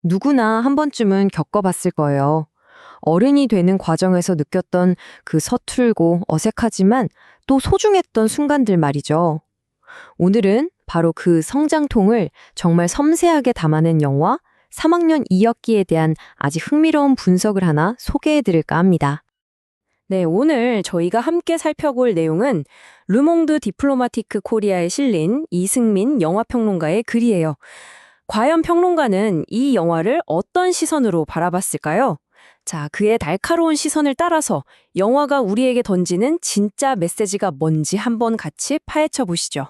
누구나 한 번쯤은 겪어봤을 거예요. 어른이 되는 과정에서 느꼈던 그 서툴고 어색하지만 또 소중했던 순간들 말이죠. 오늘은 바로 그 성장통을 정말 섬세하게 담아낸 영화 3학년 2학기에 대한 아주 흥미로운 분석을 하나 소개해 드릴까 합니다. 네, 오늘 저희가 함께 살펴볼 내용은 르몽드 디플로마티크 코리아에 실린 이승민 영화평론가의 글이에요. 과연 평론가는 이 영화를 어떤 시선으로 바라봤을까요? 자, 그의 날카로운 시선을 따라서 영화가 우리에게 던지는 진짜 메시지가 뭔지 한번 같이 파헤쳐 보시죠.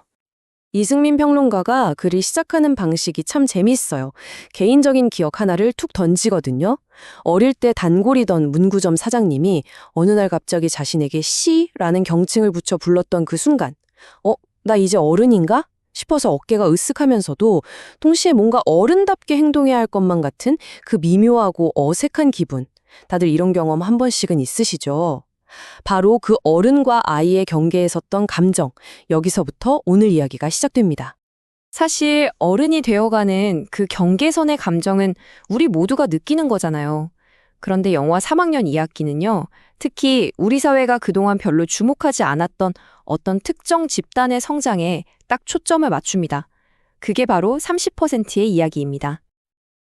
이승민 평론가가 글을 시작하는 방식이 참 재미있어요. 개인적인 기억 하나를 툭 던지거든요. 어릴 때 단골이던 문구점 사장님이 어느 날 갑자기 자신에게 씨라는 경칭을 붙여 불렀던 그 순간, 나 이제 어른인가? 싶어서 어깨가 으쓱하면서도 동시에 뭔가 어른답게 행동해야 할 것만 같은 그 미묘하고 어색한 기분. 다들 이런 경험 한 번씩은 있으시죠? 바로 그 어른과 아이의 경계에 섰던 감정, 여기서부터 오늘 이야기가 시작됩니다. 사실 어른이 되어가는 그 경계선의 감정은 우리 모두가 느끼는 거잖아요. 그런데 영화 3학년 2학기는요, 특히 우리 사회가 그동안 별로 주목하지 않았던 어떤 특정 집단의 성장에 딱 초점을 맞춥니다. 그게 바로 30%의 이야기입니다.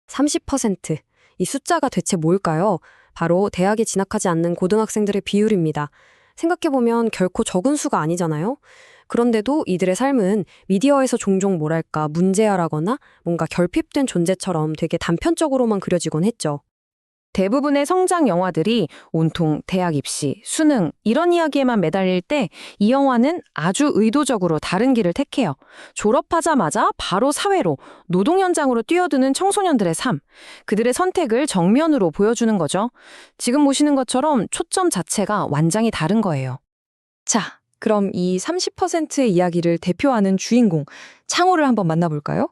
30%. 이 숫자가 대체 뭘까요? 바로 대학에 진학하지 않는 고등학생들의 비율입니다. 생각해보면 결코 적은 수가 아니잖아요? 그런데도 이들의 삶은 미디어에서 종종 뭐랄까 문제아라거나 뭔가 결핍된 존재처럼 되게 단편적으로만 그려지곤 했죠. 대부분의 성장 영화들이 온통 대학 입시, 수능 이런 이야기에만 매달릴 때 이 영화는 아주 의도적으로 다른 길을 택해요. 졸업하자마자 바로 사회로, 노동 현장으로 뛰어드는 청소년들의 삶, 그들의 선택을 정면으로 보여주는 거죠. 지금 보시는 것처럼 초점 자체가 완전히 다른 거예요. 자, 그럼 이 30%의 이야기를 대표하는 주인공, 창호를 한번 만나볼까요?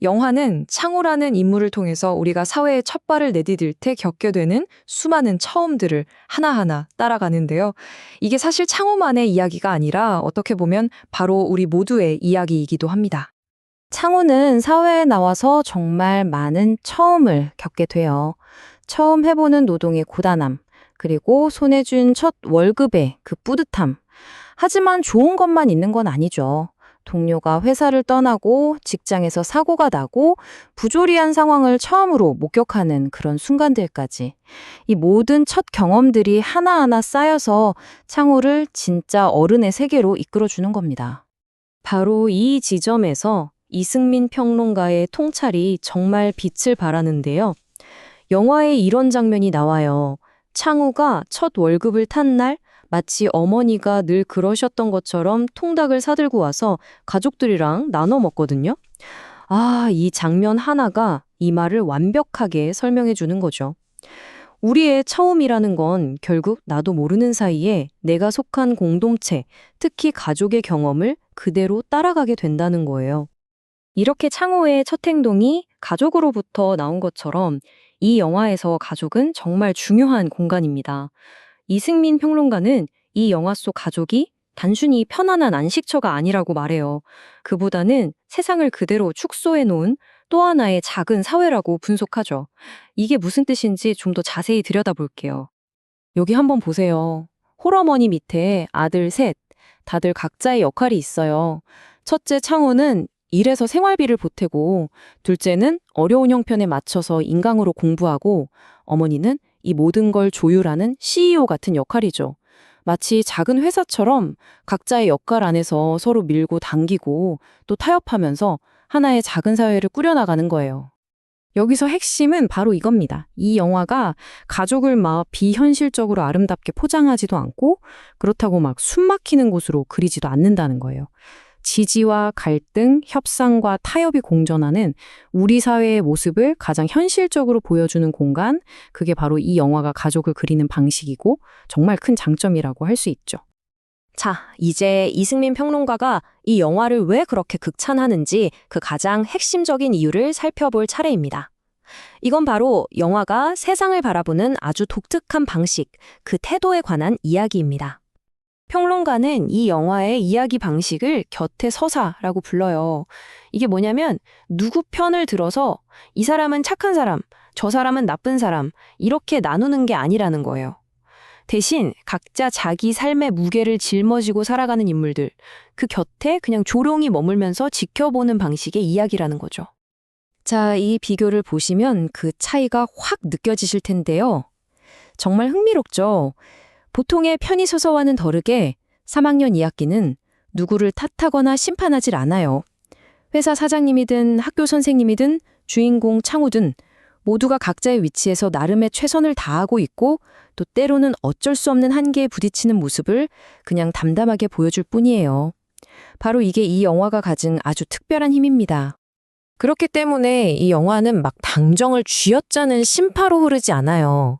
영화는 창호라는 인물을 통해서 우리가 사회에 첫 발을 내디딜 때 겪게 되는 수많은 처음들을 하나하나 따라가는데요. 이게 사실 창호만의 이야기가 아니라 어떻게 보면 바로 우리 모두의 이야기이기도 합니다. 창호는 사회에 나와서 정말 많은 처음을 겪게 돼요. 처음 해보는 노동의 고단함, 그리고 손에 준 첫 월급의 그 뿌듯함. 하지만 좋은 것만 있는 건 아니죠. 동료가 회사를 떠나고 직장에서 사고가 나고 부조리한 상황을 처음으로 목격하는 그런 순간들까지. 이 모든 첫 경험들이 하나하나 쌓여서 창호를 진짜 어른의 세계로 이끌어주는 겁니다. 바로 이 지점에서 이승민 평론가의 통찰이 정말 빛을 발하는데요. 영화에 이런 장면이 나와요. 창호가 첫 월급을 탄 날 마치 어머니가 늘 그러셨던 것처럼 통닭을 사들고 와서 가족들이랑 나눠 먹거든요. 아, 이 장면 하나가 이 말을 완벽하게 설명해 주는 거죠. 우리의 처음이라는 건 결국 나도 모르는 사이에 내가 속한 공동체, 특히 가족의 경험을 그대로 따라가게 된다는 거예요. 이렇게 창호의 첫 행동이 가족으로부터 나온 것처럼 이 영화에서 가족은 정말 중요한 공간입니다. 이승민 평론가는 이 영화 속 가족이 단순히 편안한 안식처가 아니라고 말해요. 그보다는 세상을 그대로 축소해 놓은 또 하나의 작은 사회라고 분석하죠. 이게 무슨 뜻인지 좀 더 자세히 들여다볼게요. 여기 한번 보세요. 홀어머니 밑에 아들 셋, 다들 각자의 역할이 있어요. 첫째 창호는 일해서 생활비를 보태고, 둘째는 어려운 형편에 맞춰서 인강으로 공부하고, 어머니는 이 모든 걸 조율하는 CEO 같은 역할이죠. 마치 작은 회사처럼 각자의 역할 안에서 서로 밀고 당기고 또 타협하면서 하나의 작은 사회를 꾸려나가는 거예요. 여기서 핵심은 바로 이겁니다. 이 영화가 가족을 막 비현실적으로 아름답게 포장하지도 않고 그렇다고 막 숨막히는 곳으로 그리지도 않는다는 거예요. 지지와 갈등, 협상과 타협이 공존하는 우리 사회의 모습을 가장 현실적으로 보여주는 공간, 그게 바로 이 영화가 가족을 그리는 방식이고 정말 큰 장점이라고 할 수 있죠. 자, 이제 이승민 평론가가 이 영화를 왜 그렇게 극찬하는지 그 가장 핵심적인 이유를 살펴볼 차례입니다. 이건 바로 영화가 세상을 바라보는 아주 독특한 방식, 그 태도에 관한 이야기입니다. 평론가는 이 영화의 이야기 방식을 곁에 서사라고 불러요. 이게 뭐냐면 누구 편을 들어서 이 사람은 착한 사람, 저 사람은 나쁜 사람 이렇게 나누는 게 아니라는 거예요. 대신 각자 자기 삶의 무게를 짊어지고 살아가는 인물들, 그 곁에 그냥 조용히 머물면서 지켜보는 방식의 이야기라는 거죠. 자, 이 비교를 보시면 그 차이가 확 느껴지실 텐데요. 정말 흥미롭죠? 보통의 편히 서서와는 다르게 3학년 2학기는 누구를 탓하거나 심판하질 않아요. 회사 사장님이든 학교 선생님이든 주인공 창우든 모두가 각자의 위치에서 나름의 최선을 다하고 있고 또 때로는 어쩔 수 없는 한계에 부딪히는 모습을 그냥 담담하게 보여줄 뿐이에요. 바로 이게 이 영화가 가진 아주 특별한 힘입니다. 그렇기 때문에 이 영화는 막 당정을 쥐어짜는 심파로 흐르지 않아요.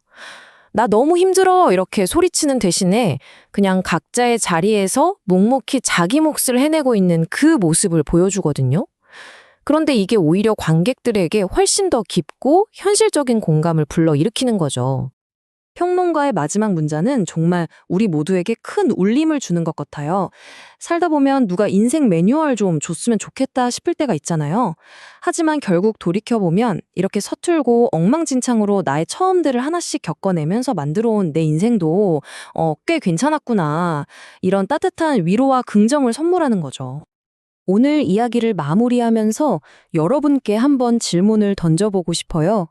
나 너무 힘들어 이렇게 소리치는 대신에 그냥 각자의 자리에서 묵묵히 자기 몫을 해내고 있는 그 모습을 보여주거든요. 그런데 이게 오히려 관객들에게 훨씬 더 깊고 현실적인 공감을 불러일으키는 거죠. 평론가의 마지막 문장은 정말 우리 모두에게 큰 울림을 주는 것 같아요. 살다 보면 누가 인생 매뉴얼 좀 줬으면 좋겠다 싶을 때가 있잖아요. 하지만 결국 돌이켜보면 이렇게 서툴고 엉망진창으로 나의 처음들을 하나씩 겪어내면서 만들어온 내 인생도 꽤 괜찮았구나. 이런 따뜻한 위로와 긍정을 선물하는 거죠. 오늘 이야기를 마무리하면서 여러분께 한번 질문을 던져보고 싶어요.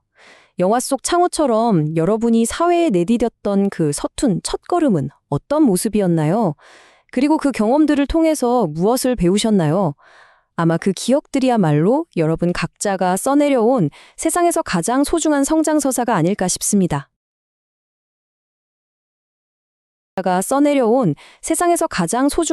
영화 속 창호처럼 여러분이 사회에 내디뎠던 그 서툰 첫걸음은 어떤 모습이었나요? 그리고 그 경험들을 통해서 무엇을 배우셨나요? 아마 그 기억들이야말로 여러분 각자가 써내려온 세상에서 가장 소중한 성장서사가 아닐까 싶습니다. 가 써내려온 세상에서 가장 소중한